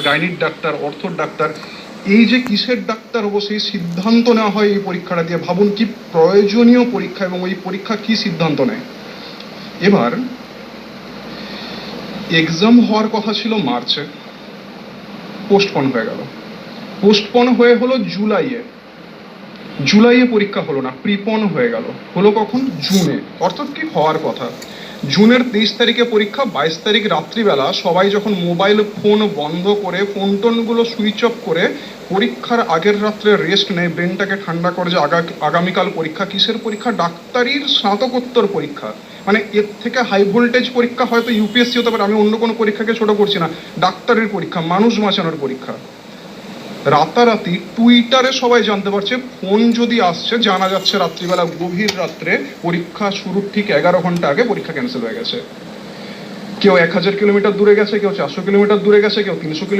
গাইনিক doctor, অর্থোর doctor, এই যে কিসের ডাক্তার হবো সেই সিদ্ধান্ত নেওয়া হয় এই পরীক্ষাটা দিয়ে। ভাবুন কি প্রয়োজনীয় পরীক্ষা, এবং ওই পরীক্ষা কি সিদ্ধান্ত নেয়। এবার এক্সাম হওয়ার কথা ছিল মার্চে, পোস্টপন হয়ে গেল। পোস্টপন হয়ে হলো জুলাইয়ে পরীক্ষা হলো না, প্রিপন হয়ে গেল। হলো কখন? জুনে। অর্থাৎ কি হওয়ার কথা জুনের 23 তারিখে পরীক্ষা। 22 তারিখ রাত্রিবেলা সবাই যখন মোবাইল ফোন বন্ধ করে, ফোন টোনগুলো সুইচ অফ করে পরীক্ষার আগের রাত্রে রেস্ট নেয়, ব্রেনটাকে ঠান্ডা করে যে আগামীকাল পরীক্ষা। কিসের পরীক্ষা? ডাক্তারির স্নাতকোত্তর পরীক্ষা। মানে এর থেকে হাই ভোল্টেজ পরীক্ষা হয়তো ইউপিএসসি হতে পারে, আমি অন্য কোনো পরীক্ষাকে ছোট করছি না। ডাক্তারের পরীক্ষা, মানুষ বাঁচানোর পরীক্ষা। রাতারাতি টুইটারে সবাই জানতে পারছে, ফোন যদি আসছে জানা যাচ্ছে রাত্রিবেলা গভীর রাত্রে পরীক্ষা শুরুর ঠিক 11 ঘন্টা আগে পরীক্ষা ক্যান্সেল হয়ে গেছে। কেউ 1000 কিলোমিটার দূরে গেছে, কেউ 400 কিলোমিটার দূরে গেছে, কেউ 300 কিলোমিটার